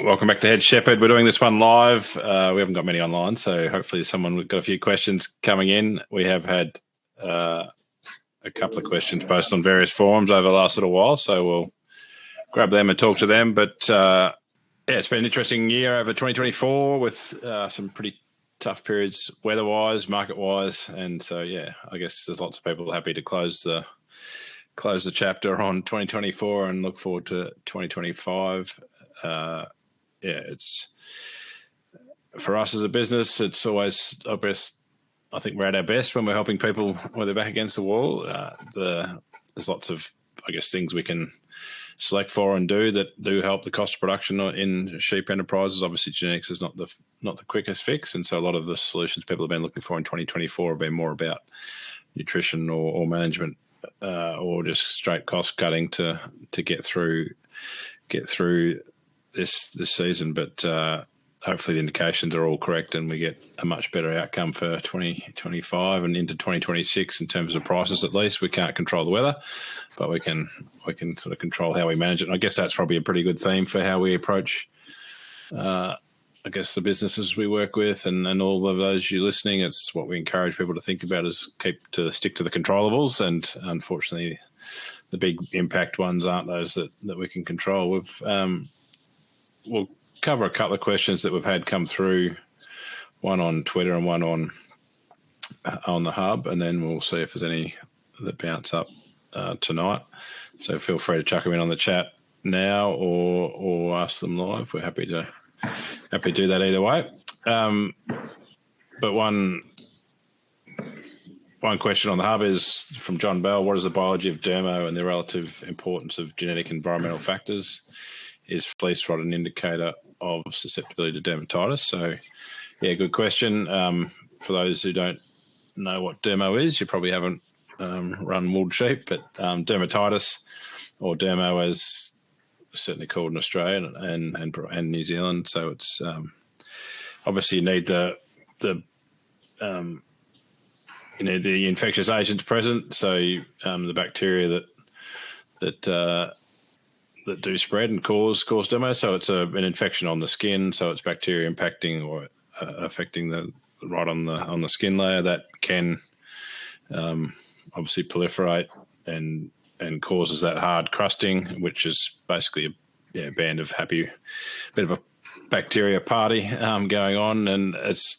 Welcome back to Head Shepherd. We're doing this one live. We haven't got many online, so hopefully we've got a few questions coming in. We have had a couple of questions posted on various forums over the last little while, so we'll grab them and talk to them. But it's been an interesting year over 2024 with some pretty tough periods weather-wise, market-wise, and so I guess there's lots of people happy to close the chapter on 2024 and look forward to 2025. It's for us as a business, it's always our best. I think we're at our best when we're helping people when they're back against the wall. There's lots of, I guess, things we can select for and do that do help the cost of production in sheep enterprises. Obviously, genetics is not the quickest fix, and so a lot of the solutions people have been looking for in 2024 have been more about nutrition or management or just straight cost cutting to get through this season, but hopefully the indications are all correct and we get a much better outcome for 2025 and into 2026 in terms of prices. At least we can't control the weather, but we can sort of control how we manage it. And I guess that's probably a pretty good theme for how we approach I guess the businesses we work with and all of those you listening. It's what we encourage people to think about is stick to the controllables, and unfortunately the big impact ones aren't those that we can control. We'll cover a couple of questions that we've had come through, one on Twitter and one on the hub, and then we'll see if there's any that bounce up tonight. So feel free to chuck them in on the chat now or ask them live. We're happy to do that either way. But one question on the hub is from John Bell. What is the biology of dermo and the relative importance of genetic environmental factors? Is fleece rot an indicator of susceptibility to dermatitis? So, good question. For those who don't know what dermo is, you probably haven't run wooled sheep, but dermatitis, or dermo as certainly called in Australia and New Zealand. So it's obviously you need the infectious agents present. So the bacteria that do spread and cause dermo. So it's an infection on the skin. So it's bacteria impacting or affecting right on the skin layer that can obviously proliferate and causes that hard crusting, which is basically a band of happy, bit of a bacteria party going on. And it's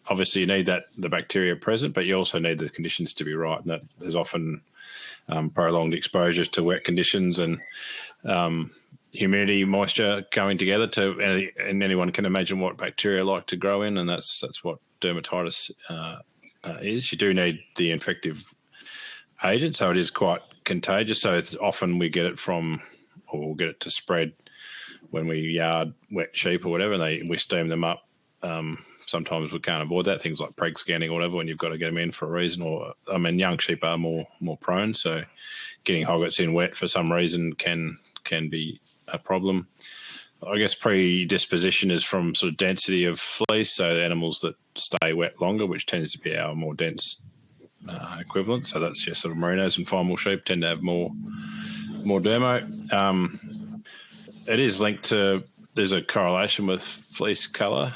obviously you need the bacteria present, but you also need the conditions to be right. And that there's often prolonged exposures to wet conditions and humidity, moisture coming together and anyone can imagine what bacteria like to grow in, and that's what dermatitis is. You do need the infective agent, so it is quite contagious. So it's often we get it we'll get it to spread when we yard wet sheep or whatever, and we steam them up. Sometimes we can't avoid that, things like preg scanning or whatever, when you've got to get them in for a reason. Or young sheep are more prone, so getting hoggets in wet for some reason can be a problem. I guess predisposition is from sort of density of fleece, so animals that stay wet longer, which tends to be our more dense equivalent. So that's your sort of merinos and fine wool sheep tend to have more dermo. It is linked to, there's a correlation with fleece colour.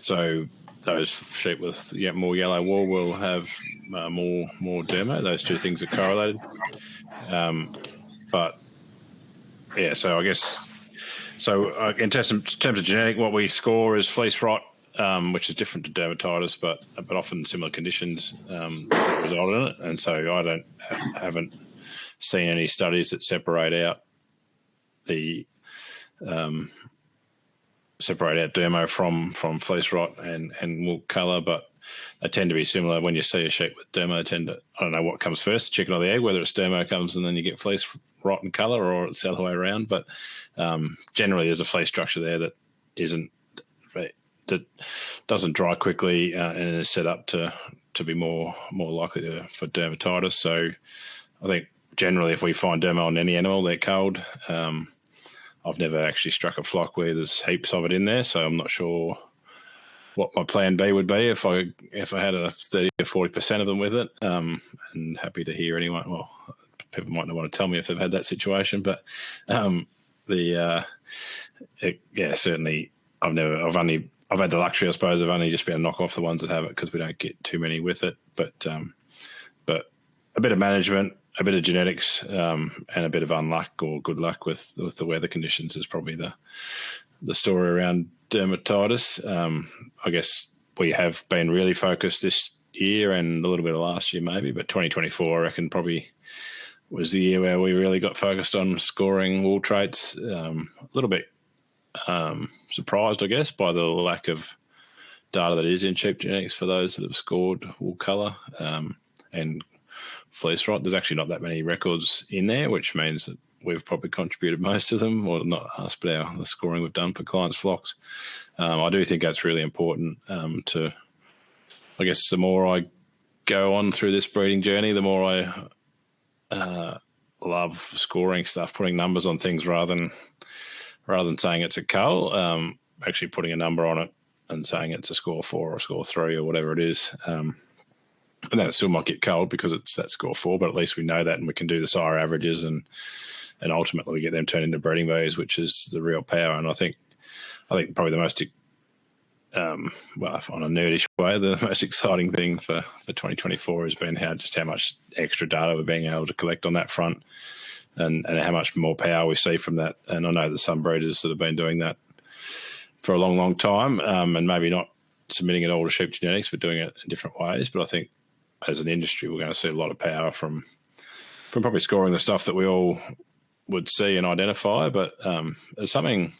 So those sheep with more yellow wool will have more dermo. Those two things are correlated. So I guess in terms of genetic, what we score is fleece rot, which is different to dermatitis, but often similar conditions result in it. And so I haven't seen any studies that separate out dermo from fleece rot and wool colour, but they tend to be similar. When you see a sheep with dermo, I don't know what comes first, chicken or the egg, whether it's dermo comes and then you get fleece rot and colour, or it's the other way around. But generally there's a fleece structure there that doesn't dry quickly and is set up to be more likely for dermatitis. So I think generally if we find dermo on any animal, they're culled. I've never actually struck a flock where there's heaps of it in there, so I'm not sure what my plan B would be if I had a 30 or 40% of them with it. And happy to hear anyone. Well, people might not want to tell me if they've had that situation, but Certainly. I've had the luxury, I suppose, of only just being able to knock off the ones that have it because we don't get too many with it. But a bit of management, a bit of genetics, and a bit of unluck or good luck with the weather conditions is probably the story around dermatitis. I guess we have been really focused this year and a little bit of last year maybe, but 2024 I reckon probably was the year where we really got focused on scoring wool traits. A little bit surprised, I guess, by the lack of data that is in sheep genetics for those that have scored wool colour and fleece rot. There's actually not that many records in there, which means that we've probably contributed most of them, or not us, but the scoring we've done for clients' flocks. I do think that's really important to, I guess, the more I go on through this breeding journey, the more I love scoring stuff, putting numbers on things rather than saying it's a cull, actually putting a number on it and saying it's a score 4 or a score 3 or whatever it is. And then it still might get culled because it's that score 4, but at least we know that and we can do the sire averages and ultimately we get them turned into breeding values, which is the real power. And I think probably the most, on a nerdish way, the most exciting thing for 2024 has been how much extra data we're being able to collect on that front and how much more power we see from that. And I know there's some breeders that have been doing that for a long, long time and maybe not submitting it all to sheep genetics, but doing it in different ways. But I think as an industry, we're going to see a lot of power from probably scoring the stuff that we all would see and identify. But there's something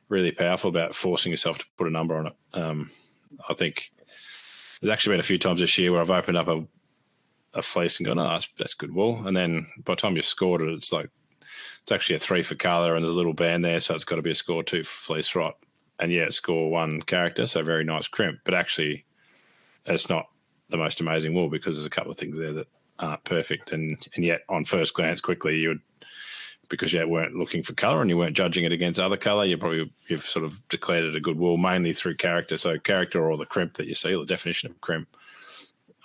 really powerful about forcing yourself to put a number on it. I think there's actually been a few times this year where I've opened up a fleece and gone, oh, that's good wool. And then by the time you've scored it, it's actually a 3 for colour and there's a little band there, so it's got to be a score 2 for fleece rot. And yeah, it's score 1 character, so very nice crimp. But actually, it's not the most amazing wool because there's a couple of things there that aren't perfect. And yet, on first glance, quickly, because you weren't looking for colour and you weren't judging it against other colour, you've sort of declared it a good wool mainly through character. So character or the crimp that you see, or the definition of crimp,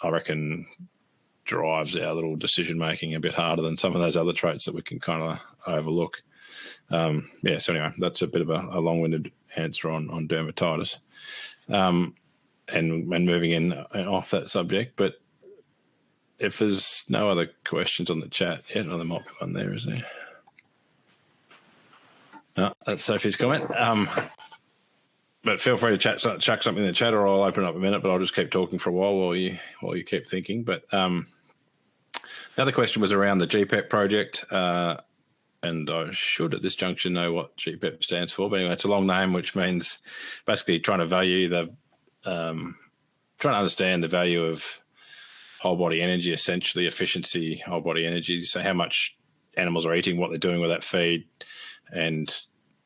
I reckon drives our little decision making a bit harder than some of those other traits that we can kind of overlook. So anyway, that's a bit of a long-winded answer on dermatitis. And moving in off that subject, but if there's no other questions on the chat yet, there might be one there, is there? No, that's Sophie's comment. But feel free to chuck something in the chat, or I'll open up a minute. But I'll just keep talking for a while you keep thinking. But the other question was around the GPEP project, and I should at this junction know what GPEP stands for. But anyway, it's a long name, which means basically trying to understand the value of whole body energy, essentially efficiency, whole body energy. So how much animals are eating, what they're doing with that feed, and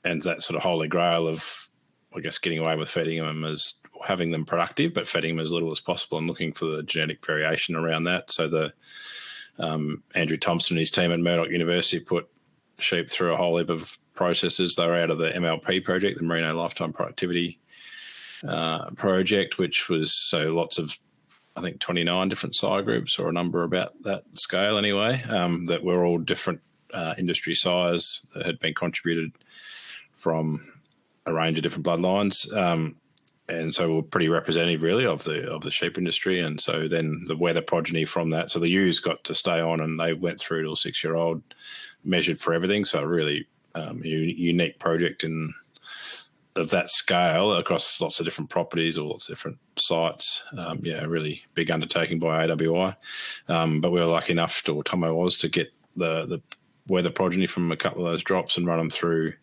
that sort of holy grail of, I guess, getting away with feeding them as having them productive, but feeding them as little as possible and looking for the genetic variation around that. So the Andrew Thompson and his team at Murdoch University put sheep through a whole heap of processes. They were out of the MLP project, the Merino Lifetime Productivity project, which was lots of, I think, 29 different sire groups, or a number about that scale anyway, that were all different industry sires that had been contributed from a range of different bloodlines, and so we're pretty representative really of the sheep industry. And so then the weather progeny from that, so the ewes got to stay on and they went through to a 6-year-old, measured for everything. So a really unique project of that scale across lots of different properties or lots of different sites. A really big undertaking by AWI. But we were lucky enough, or Tomo was, to get the weather progeny from a couple of those drops and run them through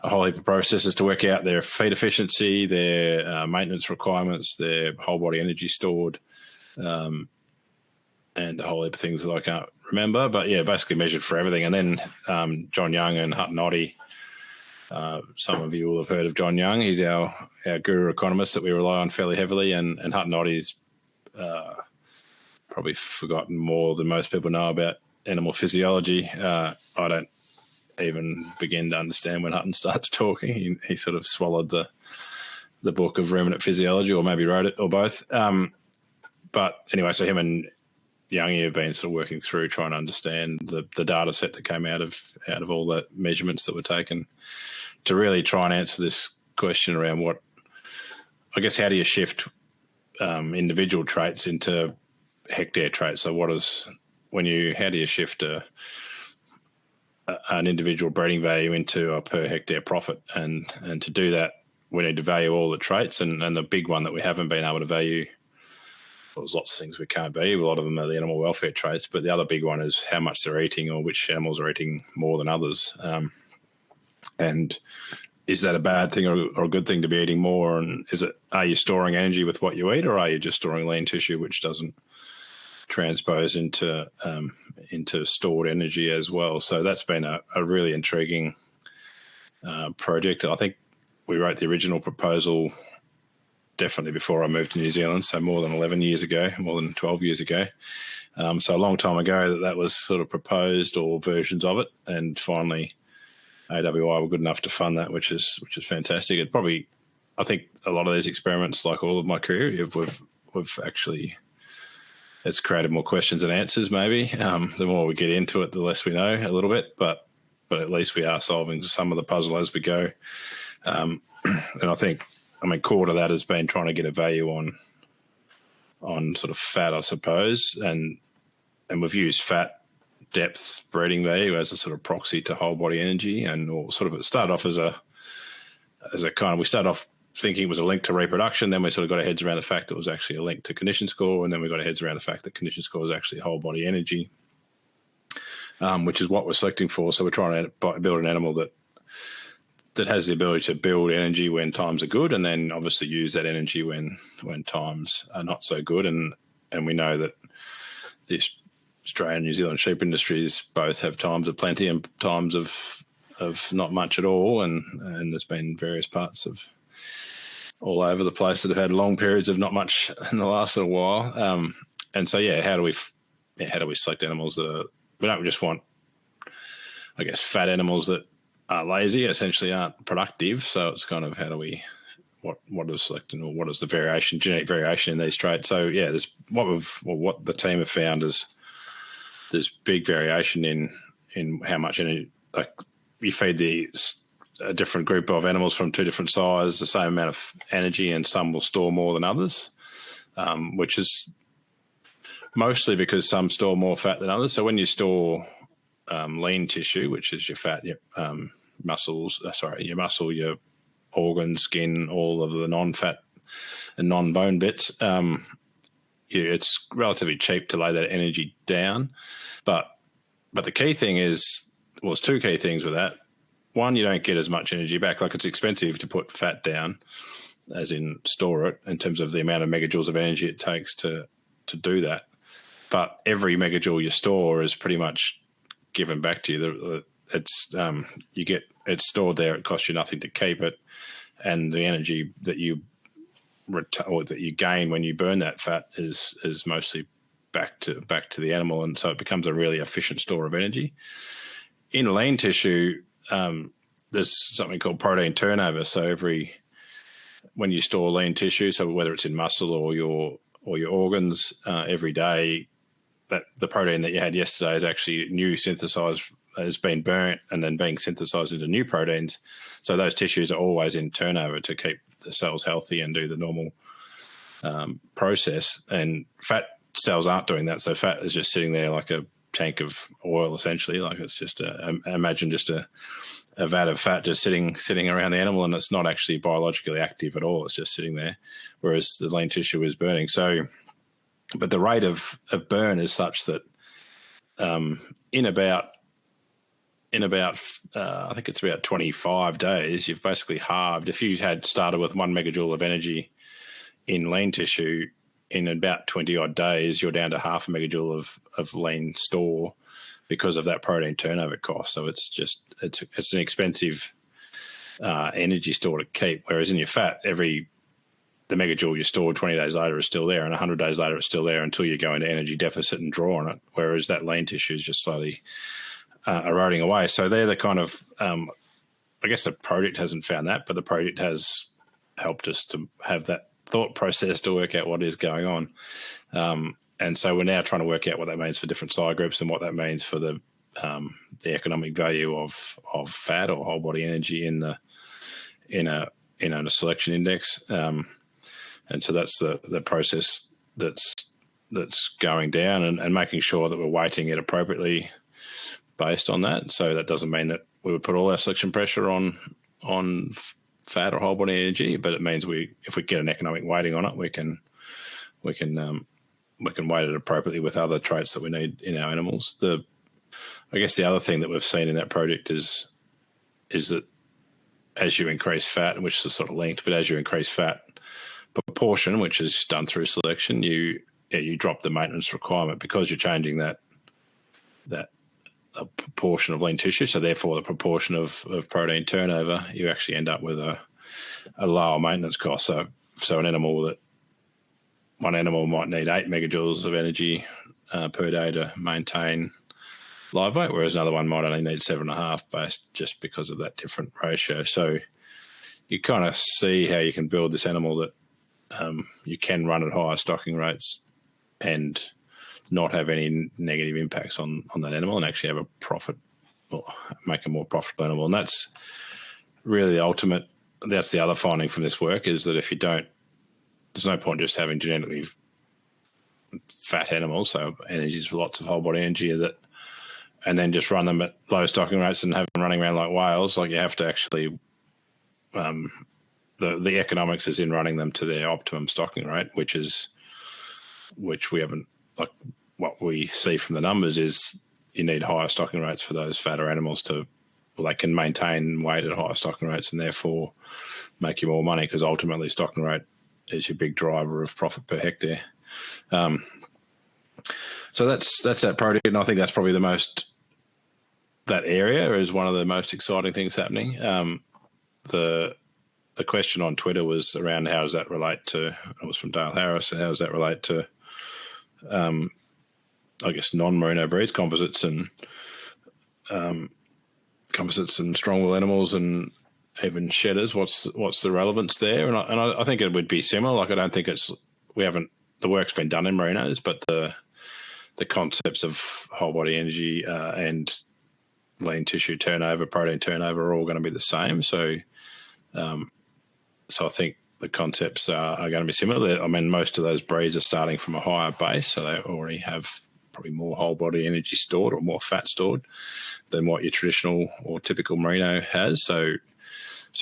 a whole heap of processes to work out their feed efficiency, their maintenance requirements, their whole body energy stored, and a whole heap of things that I can't remember. But yeah, basically measured for everything. And then John Young and Hutton Oddie, some of you will have heard of John Young. He's our guru economist that we rely on fairly heavily, and Hutton Oddie's probably forgotten more than most people know about animal physiology. I don't even begin to understand when Hutton starts talking. He sort of swallowed the book of ruminant physiology, or maybe wrote it, or both. But anyway, so him and Youngie have been sort of working through trying to understand the data set that came out of all the measurements that were taken to really try and answer this question around what, I guess, how do you shift individual traits into hectare traits? So how do you shift an individual breeding value into a per hectare profit? And to do that, we need to value all the traits. And the big one that we haven't been able to value, well, there's lots of things we can't value. A lot of them are the animal welfare traits, but the other big one is how much they're eating or which animals are eating more than others. And is that a bad thing or a good thing to be eating more? And are you storing energy with what you eat, or are you just storing lean tissue which doesn't transpose into stored energy as well? So that's been a really intriguing project. I think we wrote the original proposal definitely before I moved to New Zealand, so more than 11 years ago, more than 12 years ago. So a long time ago that was sort of proposed, or versions of it, and finally AWI were good enough to fund that, which is fantastic. It probably, I think a lot of these experiments, like all of my career, we've actually, it's created more questions than answers maybe. The more we get into it, the less we know a little bit, but at least we are solving some of the puzzle as we go. And I think, core to that has been trying to get a value on sort of fat, I suppose, and we've used fat depth breeding value as a sort of proxy to whole body energy, or sort of it started off as a kind of, we started off thinking it was a link to reproduction, then we sort of got our heads around the fact that it was actually a link to condition score, and then we got our heads around the fact that condition score is actually whole body energy, which is what we're selecting for. So we're trying to build an animal that has the ability to build energy when times are good, and then obviously use that energy when times are not so good. And we know that the Australian and New Zealand sheep industries both have times of plenty and times of not much at all. And there's been various parts of all over the place that have had long periods of not much in the last little while. And so, how do we select animals that we don't just want, I guess, fat animals that are lazy, essentially aren't productive. So it's kind of, how do we, what is selecting, or what is the variation, genetic variation in these traits? So there's what the team have found is there's big variation in how much energy, like you feed a different group of animals from two different sizes, the same amount of energy, and some will store more than others, which is mostly because some store more fat than others. So when you store lean tissue, which is your fat, your your muscle, your organs, skin, all of the non-fat and non-bone bits, it's relatively cheap to lay that energy down. But the key thing is, there's two key things with that. One, you don't get as much energy back. Like, it's expensive to put fat down, as in store it, in terms of the amount of megajoules of energy it takes to do that. But every megajoule you store is pretty much given back to you. It's stored there. It costs you nothing to keep it, and the energy that you gain when you burn that fat is mostly back to the animal, and so it becomes a really efficient store of energy. In lean tissue, there's something called protein turnover. So when you store lean tissue, so whether it's in muscle or your organs, every day, that the protein that you had yesterday is actually new synthesized, has been burnt and then being synthesized into new proteins. So those tissues are always in turnover to keep the cells healthy and do the normal process. And fat cells aren't doing that. So fat is just sitting there like a tank of oil, essentially. Like, it's just imagine just a vat of fat just sitting around the animal, and it's not actually biologically active at all. It's just sitting there, whereas the lean tissue is burning. So, but the rate of burn is such that in about I think it's about 25 days, you've basically halved. If you had started with 1 megajoule of energy in lean tissue, in about 20 odd days, you're down to half a megajoule of lean store because of that protein turnover cost. So it's an expensive energy store to keep. Whereas in your fat, the megajoule you stored 20 days later is still there, and 100 days later it's still there until you go into energy deficit and draw on it. Whereas that lean tissue is just slowly eroding away. So they're the kind of, I guess the project hasn't found that, but the project has helped us to have that thought process to work out what is going on. so we're now trying to work out what that means for different side groups and what that means for the economic value of fat or whole body energy in a selection index. And so that's the process that's going down, and making sure that we're weighting it appropriately based on that. So that doesn't mean that we would put all our selection pressure on fat or whole body energy, but it means if we get an economic weighting on it, we can weight it appropriately with other traits that we need in our animals. I guess the other thing that we've seen in that project is that as you increase fat, which is sort of linked, but as you increase fat proportion, which is done through selection, you drop the maintenance requirement because you're changing that a proportion of lean tissue. So therefore, the proportion of protein turnover, you actually end up with a lower maintenance cost. So one animal might need 8 megajoules of energy per day to maintain live weight, whereas another one might only need 7.5 based just because of that different ratio. So you kind of see how you can build this animal that you can run at higher stocking rates and not have any negative impacts on that animal, and actually have a profit or make a more profitable animal. And that's really the ultimate. That's the other finding from this work, is that if you don't, there's no point just having genetically fat animals, so energies with lots of whole body energy, and then just run them at low stocking rates and have them running around like whales. Like, you have to actually, the economics is in running them to their optimum stocking rate, which we haven't, like, what we see from the numbers is you need higher stocking rates for those fatter animals they can maintain weight at higher stocking rates and therefore make you more money, because ultimately stocking rate is your big driver of profit per hectare. So that's that project, and I think that's probably that area is one of the most exciting things happening. The question on Twitter was around how does that relate to, it was from Dale Harris, and how does that relate to, I guess, non-merino breeds, composites and strong wool animals and even shedders. What's the relevance there? And I think it would be similar. Like, I don't think the work's been done in merinos, but the concepts of whole body energy and lean tissue turnover, protein turnover are all going to be the same. So I think the concepts are going to be similar. I mean, most of those breeds are starting from a higher base, so they already have probably more whole body energy stored or more fat stored than what your traditional or typical merino has. So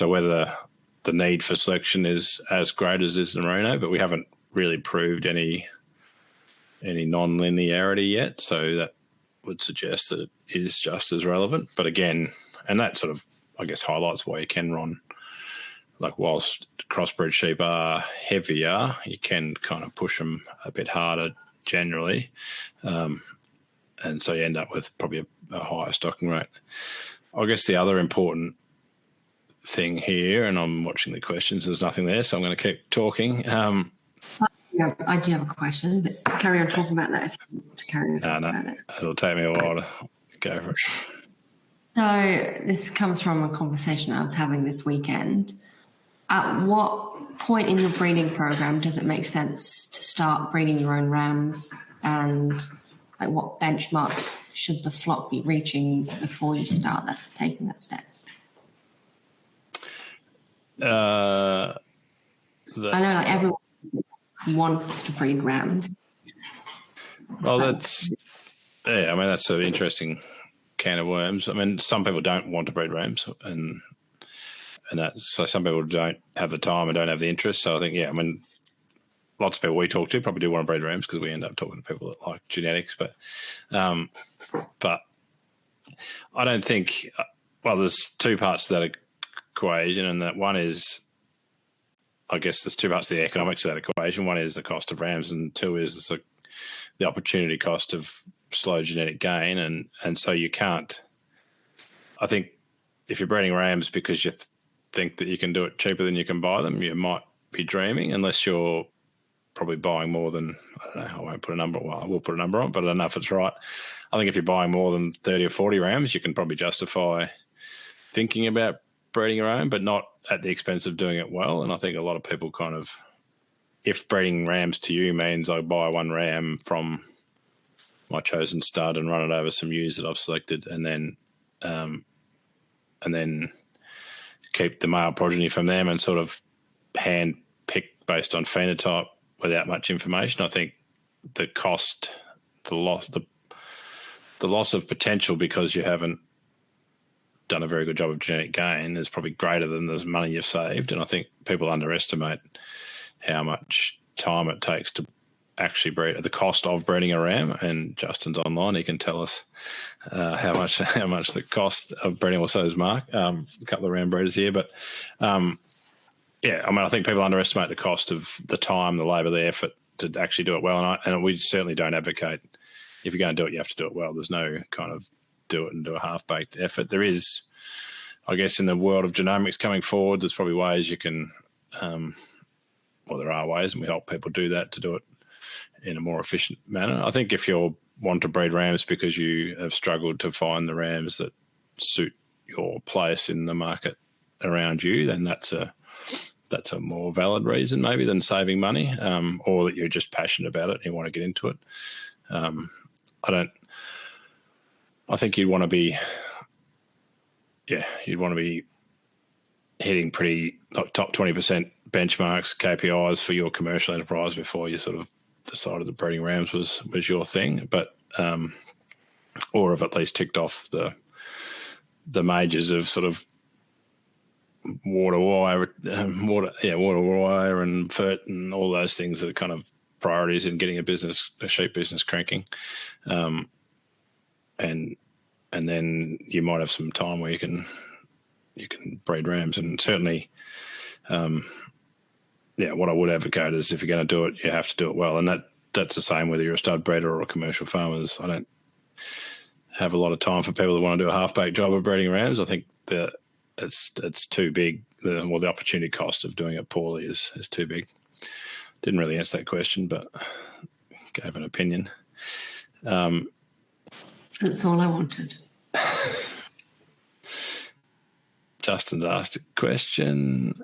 whether the need for selection is as great as is in merino, but we haven't really proved any non-linearity yet. So that would suggest that it is just as relevant. But again, and that sort of, I guess, highlights why you can run, like, whilst crossbred sheep are heavier, you can kind of push them a bit harder generally. And so you end up with probably a higher stocking rate. I guess the other important thing here, and I'm watching the questions, there's nothing there, so I'm going to keep talking. Yeah, I do have a question, but carry on talking about that if you want to carry on talking about it. It'll take me a while to go for it. So this comes from a conversation I was having this weekend. At what point in your breeding program does it make sense to start breeding your own rams, and like what benchmarks should the flock be reaching before you start taking that step? I know, like, everyone wants to breed rams. Well, that's an interesting can of worms. I mean, some people don't want to breed rams, and so some people don't have the time and don't have the interest. So I think, lots of people we talk to probably do want to breed rams because we end up talking to people that like genetics. But I don't think. Well, there's two parts to that equation, and that one is, I guess, there's two parts to the economics of that equation. One is the cost of rams, and two is the opportunity cost of slow genetic gain. And so you can't. I think if you're breeding rams because you think that you can do it cheaper than you can buy them, you might be dreaming, unless you're probably buying more than, I don't know, I won't put a number, well, I will put a number on, but I don't know if it's right. I think if you're buying more than 30 or 40 rams, you can probably justify thinking about breeding your own, but not at the expense of doing it well. And I think a lot of people kind of if breeding rams to you means I buy one ram from my chosen stud and run it over some ewes that I've selected, and then keep the male progeny from them and sort of hand pick based on phenotype without much information, I think the cost, the loss of potential because you haven't done a very good job of genetic gain is probably greater than the money you've saved. And I think people underestimate how much time it takes to actually breed, the cost of breeding a ram. And Justin's online; he can tell us how much the cost of breeding. Also, is Mark, a couple of ram breeders here, but yeah, I mean, I think people underestimate the cost of the time, the labour, the effort to actually do it well. And we certainly don't advocate if you're going to do it, you have to do it well. There's no kind of do it and do a half-baked effort. There is, I guess, in the world of genomics coming forward, there's probably ways you can, there are ways, and we help people do that, to do it in a more efficient manner. I think if you want to breed rams because you have struggled to find the rams that suit your place in the market around you, then that's a more valid reason maybe than saving money, or that you're just passionate about it and you want to get into it. I think you'd want to be hitting pretty top 20% benchmarks, KPIs for your commercial enterprise before you sort of decided that breeding rams was your thing, but or have at least ticked off the majors of sort of water wire and FERT and all those things that are kind of priorities in getting a sheep business cranking. And then you might have some time where you can breed rams, and certainly, what I would advocate is if you're going to do it, you have to do it well, and that's the same whether you're a stud breeder or a commercial farmer. I don't have a lot of time for people that want to do a half-baked job of breeding rams. I think that it's too big. The opportunity cost of doing it poorly is too big. Didn't really answer that question, but gave an opinion. That's all I wanted. Justin's asked a question.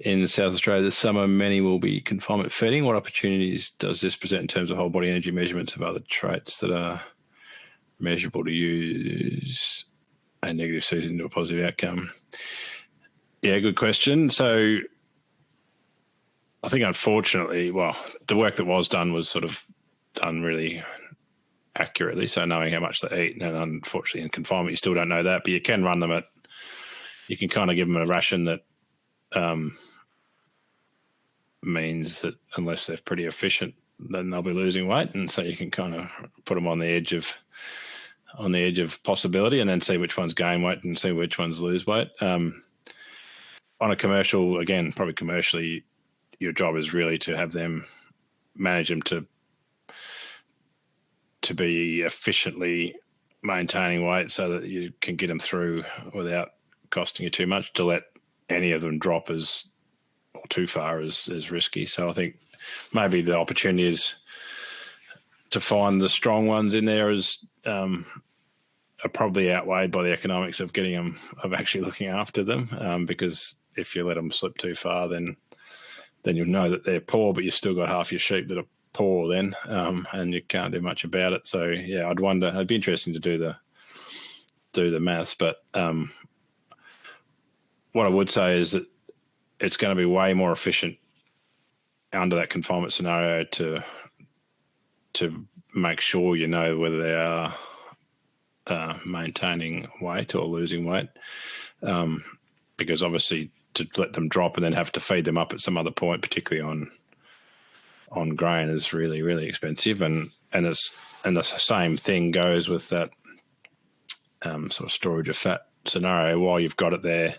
In South Australia this summer, many will be confinement feeding. What opportunities does this present in terms of whole body energy measurements of other traits that are measurable to use a negative season to a positive outcome? Yeah, good question. So I think unfortunately, the work that was done was sort of done really accurately. So knowing how much they eat, and unfortunately in confinement, you still don't know that, but you can run them you can kind of give them a ration that means that unless they're pretty efficient, then they'll be losing weight. And so you can kind of put them on the edge of possibility, and then see which ones gain weight and see which ones lose weight. On a commercial, again, probably commercially, your job is really to have them manage them to be efficiently maintaining weight so that you can get them through without costing you too much. To let any of them drop or too far is risky. So I think maybe the opportunity is to find the strong ones in there are probably outweighed by the economics of getting them, of actually looking after them. Because if you let them slip too far, then you'll know that they're poor, but you've still got half your sheep that are poor then, and you can't do much about it. So yeah, I'd wonder. It'd be interesting to do the maths, but what I would say is that it's going to be way more efficient under that confinement scenario to make sure you know whether they are maintaining weight or losing weight, because obviously to let them drop and then have to feed them up at some other point, particularly on grain, is really, really expensive. And the same thing goes with that sort of storage of fat scenario. While you've got it there,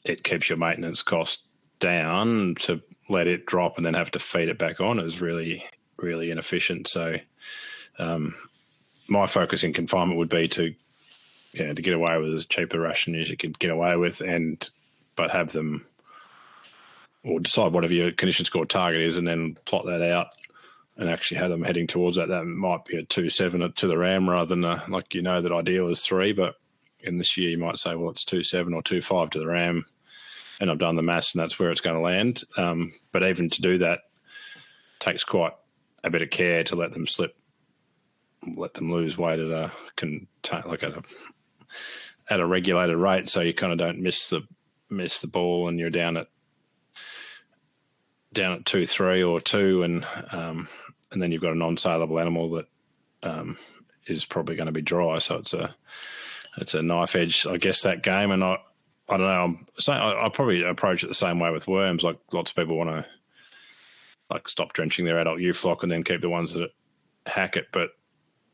it keeps your maintenance cost down. To let it drop and then have to feed it back on is really, really inefficient. So my focus in confinement would be to get away with as cheap a ration as you can get away with, but have them, or decide whatever your condition score target is, and then plot that out and actually have them heading towards that. That might be a 2.7 to the ram rather than that ideal is 3, but in this year you might say, well, it's 2.7 or 2.5 to the ram, and I've done the maths, and that's where it's going to land. But even to do that takes quite a bit of care to let them slip, let them lose weight at a regulated rate, so you kind of don't miss the ball, and you're down at 2-3 or 2, and then you've got a non-saleable animal that is probably going to be dry. So it's a knife edge, I guess, that game. And I don't know. I probably approach it the same way with worms. Like lots of people want to stop drenching their adult ewe flock and then keep the ones that hack it, but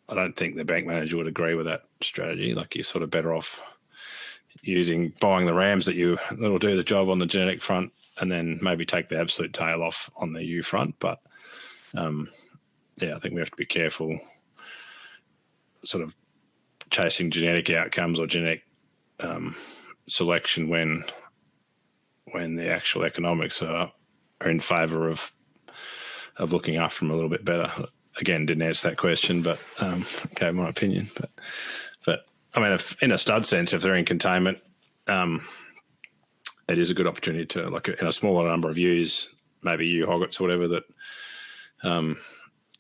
I don't think the bank manager would agree with that strategy. Like you're sort of better off buying the rams that'll do the job on the genetic front, and then maybe take the absolute tail off on the ewe front. But I think we have to be careful sort of chasing genetic outcomes or genetic selection when the actual economics are in favour of looking after them a little bit better. Again, didn't answer that question, but gave my opinion. But I mean, in a stud sense, if they're in containment, it is a good opportunity to, like in a smaller number of ewes, maybe ewe hoggets or whatever, that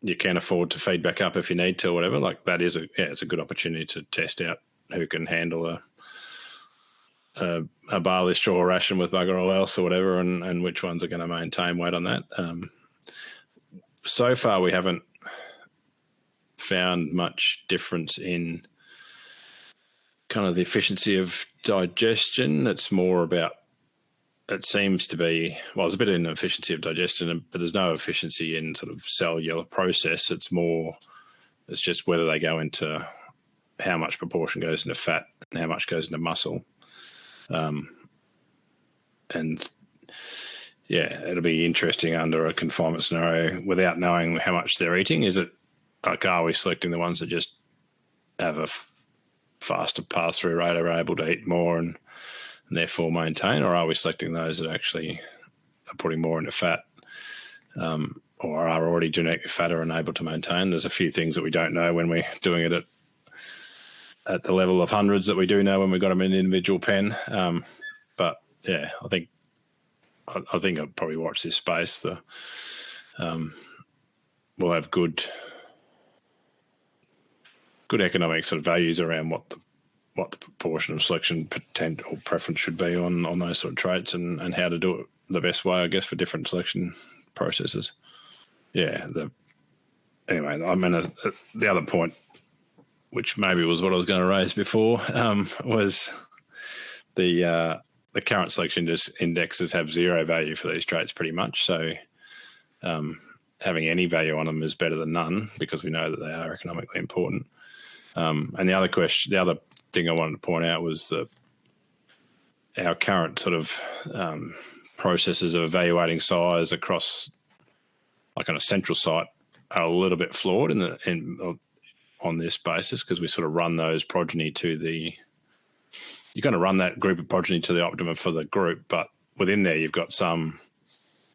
you can afford to feed back up if you need to or whatever. Like that is it's a good opportunity to test out who can handle a barley straw ration with bugger all else or whatever, and which ones are going to maintain weight on that. So far, we haven't found much difference in kind of the efficiency of digestion. It's more about, it seems to be, well, there's a bit of inefficiency of digestion, but there's no efficiency in sort of cellular process. It's just whether they go into, how much proportion goes into fat and how much goes into muscle. And yeah, it'll be interesting under a confinement scenario without knowing how much they're eating. Is it like, are we selecting the ones that just have a faster pass-through rate, are able to eat more and therefore maintain, or are we selecting those that actually are putting more into fat, or are already genetically fatter and able to maintain? There's a few things that we don't know when we're doing it at the level of hundreds that we do know when we've got them in an individual pen. But yeah, I think I'll probably watch this space. We'll have good economic sort of values around what the proportion of selection potential or preference should be on those sort of traits, and how to do it the best way, I guess, for different selection processes. Yeah. Anyway, I mean, the other point, which maybe was what I was going to raise before, was the current selection indexes have zero value for these traits pretty much. So having any value on them is better than none, because we know that they are economically important. And the other thing I wanted to point out was our current sort of processes of evaluating size across, like on a central site, are a little bit flawed on this basis, because we sort of run those progeny you're going to run that group of progeny to the optimum for the group, but within there you've got some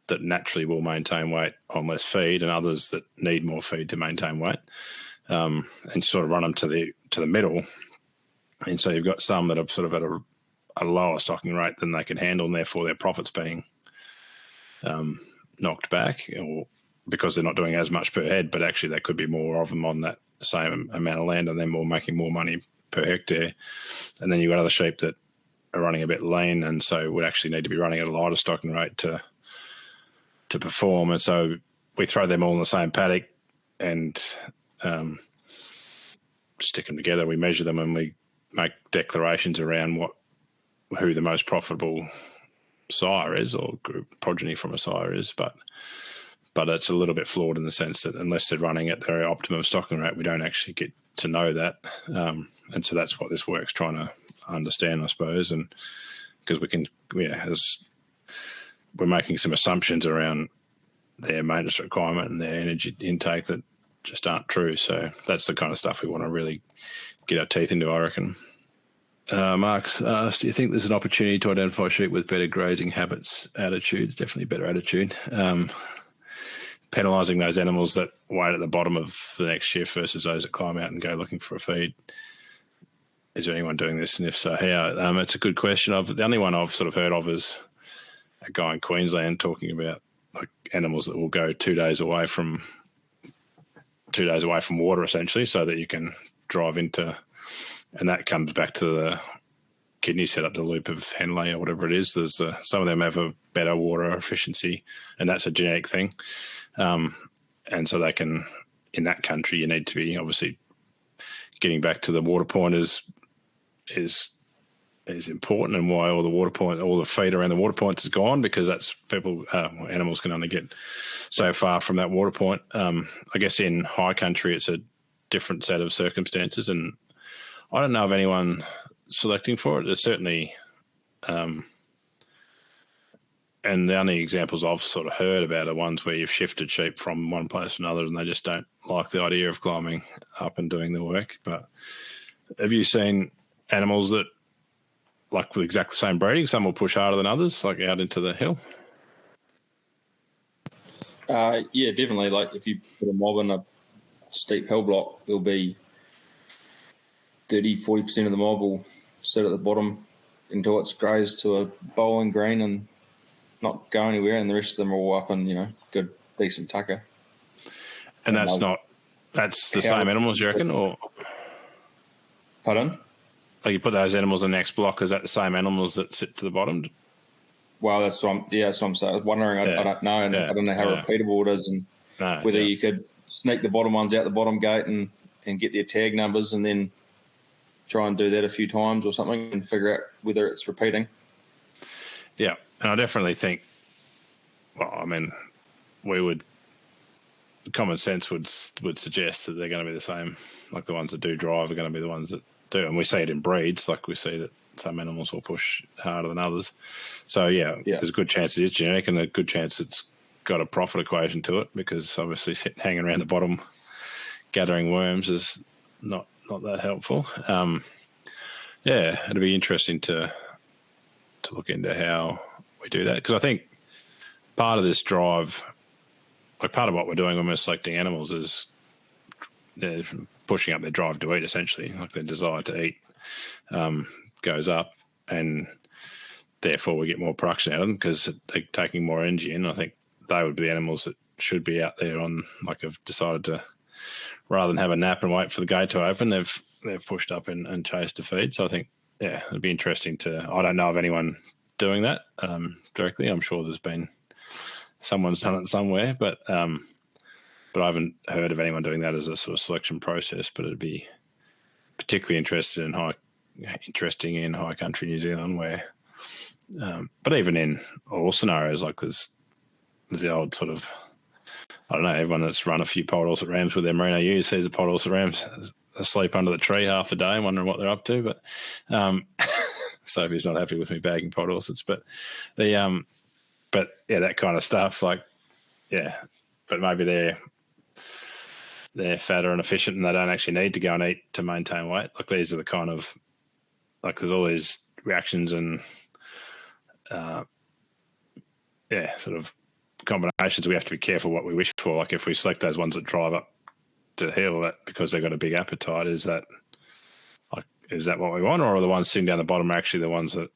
that naturally will maintain weight on less feed, and others that need more feed to maintain weight, and sort of run them to the middle. And so you've got some that are sort of at a lower stocking rate than they can handle, and therefore their profits being knocked back, or because they're not doing as much per head, but actually there could be more of them on that same amount of land, and then making more money per hectare. And then you've got other sheep that are running a bit lean, and so would actually need to be running at a lighter stocking rate to perform. And so we throw them all in the same paddock and stick them together. We measure them and we make declarations around who the most profitable sire is, or group progeny from a sire is, but it's a little bit flawed in the sense that unless they're running at their optimum stocking rate, we don't actually get to know that. And so that's what this work's trying to understand, I suppose. And because we're making some assumptions around their maintenance requirement and their energy intake that just aren't true. So that's the kind of stuff we want to really get our teeth into, I reckon. Mark's asked, do you think there's an opportunity to identify sheep with better grazing habits, attitudes? Definitely better attitude. Penalising those animals that wait at the bottom of the next shift versus those that climb out and go looking for a feed. Is there anyone doing this? And if so, how? It's a good question. The only one I've sort of heard of is a guy in Queensland talking about like animals that will go 2 days away from water, essentially, so that you can drive into, and that comes back to the kidney setup, the loop of Henley or whatever it is. There's some of them have a better water efficiency, and that's a genetic thing. And so they can, in that country, you need to be obviously getting back to the water point is important, and why all the feed around the water points is gone, because that's animals can only get so far from that water point. I guess in high country it's a different set of circumstances, and I don't know of anyone selecting for it. There's certainly, and the only examples I've sort of heard about are ones where you've shifted sheep from one place to another and they just don't like the idea of climbing up and doing the work. But have you seen animals that, like with exactly the same breeding, some will push harder than others, like out into the hill? Yeah, definitely. Like if you put a mob in a steep hill block, there'll be 30-40% of the mob will sit at the bottom until it's grazed to a bowling green and not go anywhere, and the rest of them are all up in, good, decent tucker. And that's the same animals, you reckon? Or pardon? Like you put those animals in the next block, is that the same animals that sit to the bottom? Well, that's what I'm saying. I was wondering, I don't know, and I don't know how repeatable it is, and whether you could sneak the bottom ones out the bottom gate and get their tag numbers and then try and do that a few times or something and figure out whether it's repeating. Yeah, and I definitely think, common sense would suggest that they're going to be the same. Like the ones that do drive are going to be the ones that do, and we see it in breeds. Like we see that some animals will push harder than others. So yeah, there's a good chance it is genetic, and a good chance it's got a profit equation to it, because obviously hanging around the bottom gathering worms is not that helpful. It'd be interesting to look into how we do that, because I think part of this drive, like part of what we're doing when we're selecting animals, is they're pushing up their drive to eat, essentially. Like their desire to eat goes up, and therefore we get more production out of them because they're taking more energy in. I think they would be the animals that should be out there on, like, have decided to, rather than have a nap and wait for the gate to open, they've pushed up and chased to feed. So I think, it'd be interesting I don't know of anyone doing that directly. I'm sure there's been someone's done it somewhere, but I haven't heard of anyone doing that as a sort of selection process. But it'd be particularly interesting in high country New Zealand, where, but even in all scenarios, like there's the old sort of, I don't know, everyone that's run a few poll horse at Rams with their Merino ewes sees a poll horse at Rams asleep under the tree half a day, wondering what they're up to. But Sophie's not happy with me bagging poll horses. But that kind of stuff, but maybe they're fatter and efficient, and they don't actually need to go and eat to maintain weight. Like these are the kind of, like there's all these reactions and sort of combinations we have to be careful what we wish for. Like if we select those ones that drive up to the hill, that because they've got a big appetite, is that what we want, or are the ones sitting down the bottom actually the ones that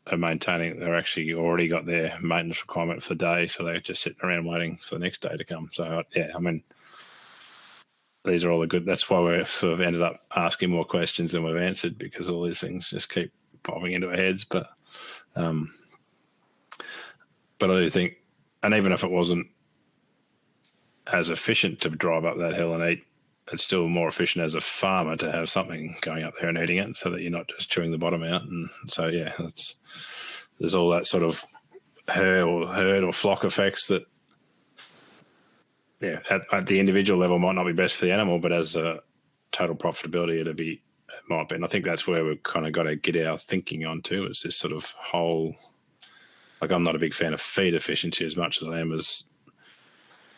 are maintaining? They're actually already got their maintenance requirement for the day, so they're just sitting around waiting for the next day to come. So these are all the good. That's why we've sort of ended up asking more questions than we've answered, because all these things just keep popping into our heads. But I do think, and even if it wasn't as efficient to drive up that hill and eat, it's still more efficient as a farmer to have something going up there and eating it, so that you're not just chewing the bottom out. And so there's all that sort of herd or flock effects that at the individual level might not be best for the animal, but as a total profitability it might be. And I think that's where we've kind of got to get our thinking onto. It's this sort of whole, like I'm not a big fan of feed efficiency as much as I am as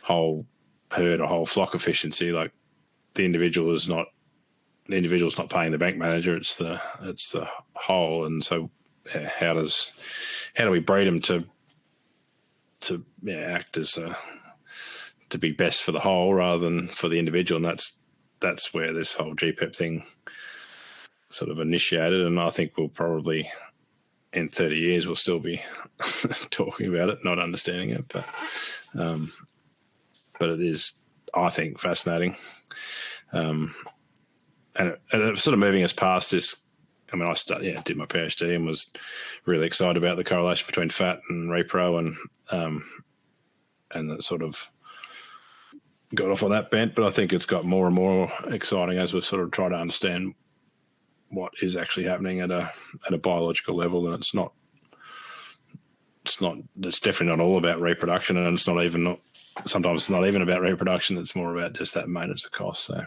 whole herd or whole flock efficiency. Like the individual's not paying the bank manager, it's the whole. And so how do we breed them to act as to be best for the whole rather than for the individual? And that's where this whole GPEP thing sort of initiated. And I think we'll probably in 30 years we'll still be talking about it, not understanding it. But it is, I think, fascinating. And it's sort of moving us past this. I mean, did my PhD and was really excited about the correlation between fat and repro, and that sort of got off on that bent. But I think it's got more and more exciting as we sort of try to understand what is actually happening at a biological level, and it's definitely not all about reproduction, and it's not even sometimes it's not even about reproduction. It's more about just that maintenance of cost. So,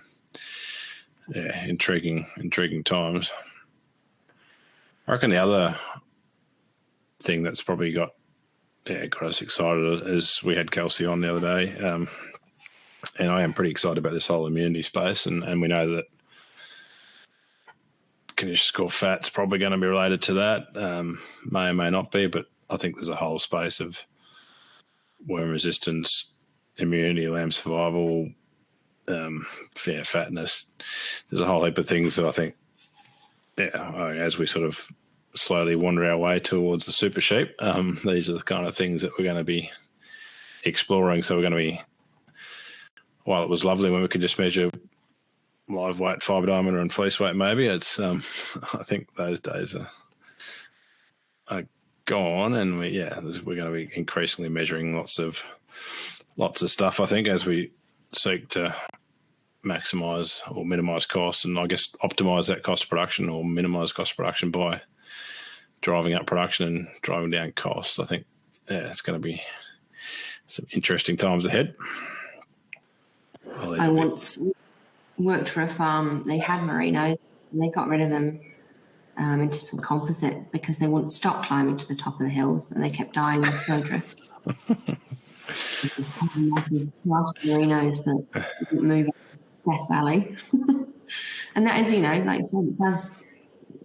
yeah, intriguing times. I reckon the other thing that's probably got us excited is we had Kelsey on the other day, and I am pretty excited about this whole immunity space, and we know that condition score fat's probably going to be related to that. May or may not be, but I think there's a whole space of worm resistance, immunity, lamb survival, fatness. There's a whole heap of things that I think, as we sort of slowly wander our way towards the super sheep, these are the kind of things that we're going to be exploring. So we're going to be, while it was lovely when we could just measure live weight, fibre diameter and fleece weight, maybe it's, I think those days are gone, and we're going to be increasingly measuring lots of stuff, I think, as we seek to maximise or minimise cost, and I guess optimise that cost of production or minimise cost of production by driving up production and driving down cost. I think, it's going to be some interesting times ahead. I once worked for a farm. They had merino, and they got rid of them into some composite because they wouldn't stop climbing to the top of the hills, and they kept dying in snowdrift. Last merinos that didn't move up Death Valley. And that is, like you said,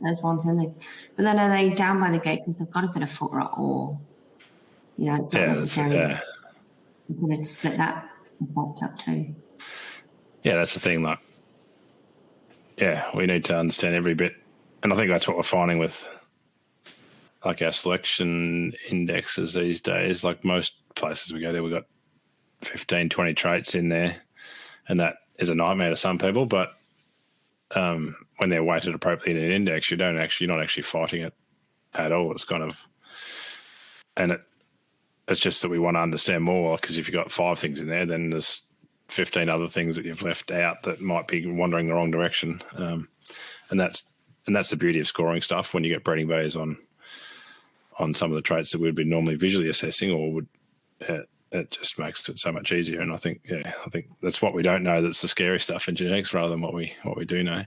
there's ones in there. But then are they down by the gate because they've got a bit of foot rot, or, it's not necessarily you're going to split that effect up too. Yeah, that's the thing. Like, we need to understand every bit. And I think that's what we're finding with like our selection indexes these days. Like most places we go to, we've got 15, 20 traits in there, and that is a nightmare to some people. But when they're weighted appropriately in an index, you're not actually fighting it at all. It's kind of, and it's just that we want to understand more, because if you've got 5 things in there, then there's 15 other things that you've left out that might be wandering the wrong direction. And that's the beauty of scoring stuff. When you get breeding values on some of the traits that we'd be normally visually assessing, or it just makes it so much easier. And I think that's what we don't know that's the scary stuff in genetics, rather than what we do know.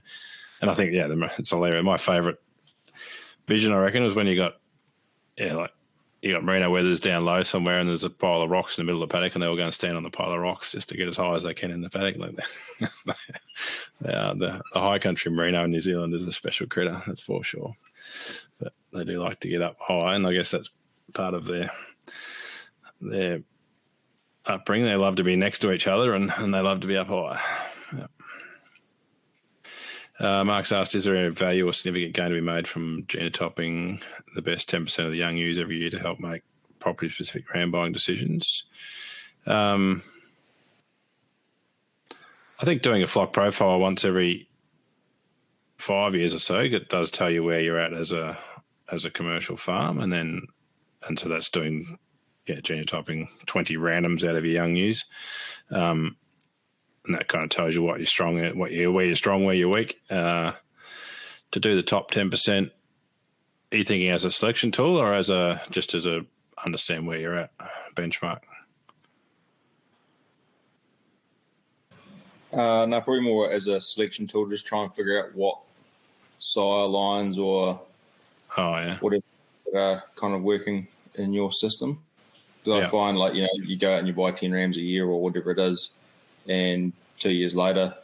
And I think it's hilarious. My favourite vision, I reckon, was when you got you got merino wethers down low somewhere, and there's a pile of rocks in the middle of the paddock, and they all go and stand on the pile of rocks just to get as high as they can in the paddock. Like the high country merino in New Zealand is a special critter, that's for sure. But they do like to get up high, and I guess that's part of their upbringing. They love to be next to each other, and they love to be up high. Mark's asked, is there any value or significant gain to be made from genotyping the best 10% of the young ewes every year to help make property-specific ram buying decisions? I think doing a flock profile once every 5 years or so, it does tell you where you're at as a commercial farm, and so that's doing genotyping 20 randoms out of your young ewes. And that kind of tells you what you're strong at, where you're strong, where you're weak. To do the top 10%, are you thinking as a selection tool, or as a understand where you're at benchmark? No, probably more as a selection tool, just try and figure out what sire lines or whatever are kind of working in your system. Because I find, like, you go out and you buy 10 rams a year or whatever it is, and 2 years later,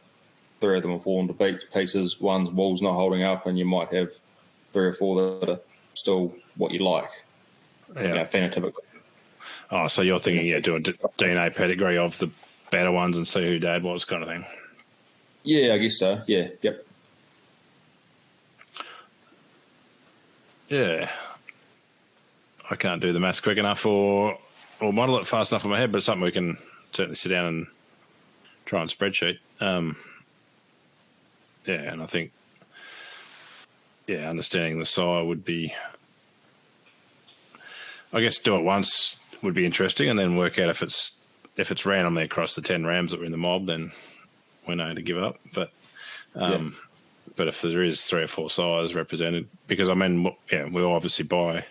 3 of them have fallen to pieces. One's wool's not holding up, and you might have 3 or 4 that are still what you like, phenotypically. Oh, so you're thinking, do a DNA pedigree of the better ones and see who dad was, kind of thing? Yeah, I guess so. Yeah, yep. Yeah. I can't do the maths quick enough or model it fast enough in my head, but it's something we can certainly sit down and try and spreadsheet. And I think, understanding the sire would be, I guess, do it once would be interesting, and then work out if it's randomly across the 10 rams that were in the mob, then we're known to give up. But but if there is 3 or 4 sires represented, because we'll obviously buy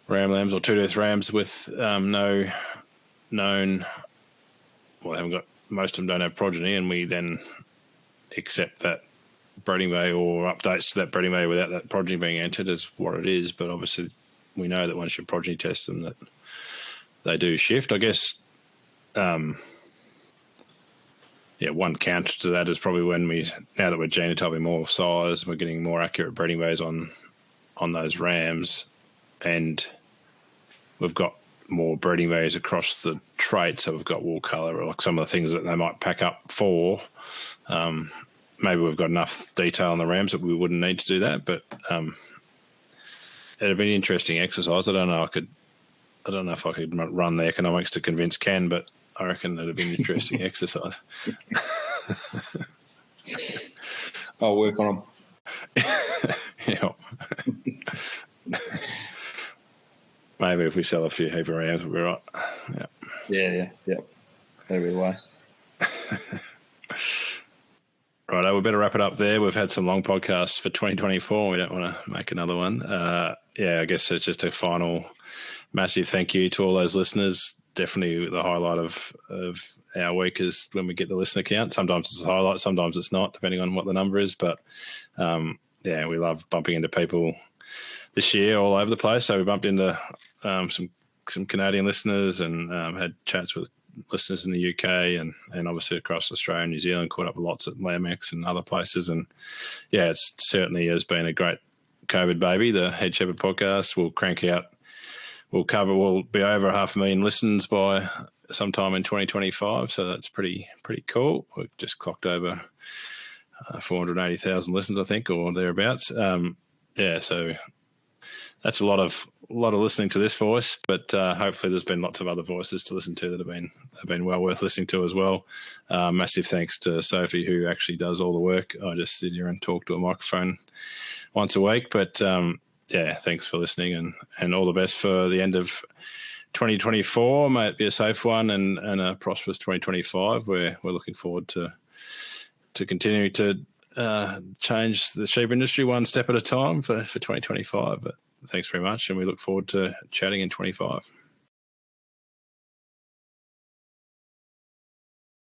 ram lambs or 2-tooth rams with no known. Well, they haven't got, most of them don't have progeny, and we then accept that breeding bay or updates to that breeding bay without that progeny being entered is what it is. But obviously, we know that once you progeny test them, that they do shift. I guess, one counter to that is probably when now that we're genotyping more sires, we're getting more accurate breeding bays on those rams, and we've got more breeding bays across the traits. So we've got wool colour, or like some of the things that they might pack up for. Maybe we've got enough detail on the rams that we wouldn't need to do that, but it'd be an interesting exercise. I don't know if I could run the economics to convince Ken, but I reckon it'd be an interesting exercise. I'll work on them. Yeah. Maybe if we sell a few heap of rams, we'll be right. Yeah. That'll be the way. Right, we better wrap it up there. We've had some long podcasts for 2024. We don't want to make another one. I guess it's just a final massive thank you to all those listeners. Definitely the highlight of our week is when we get the listener count. Sometimes it's a highlight, sometimes it's not, depending on what the number is. But, we love bumping into people this year all over the place. So we bumped into some Canadian listeners and had chats with listeners in the UK and obviously across Australia and New Zealand, caught up with lots at LambX and other places. And it certainly has been a great COVID baby, the Head Shepherd podcast. We'll be over 500,000 listens by sometime in 2025. So that's pretty cool. We've just clocked over 480,000 listens, I think, or thereabouts. So that's a lot of listening to this voice, but hopefully there's been lots of other voices to listen to that have been well worth listening to as well. Massive thanks to Sophie, who actually does all the work. I just sit here and talk to a microphone once a week, but thanks for listening and all the best for the end of 2024. May it be a safe one and a prosperous 2025. We're looking forward to continuing to change the sheep industry one step at a time for 2025. But thanks very much, and we look forward to chatting in 25.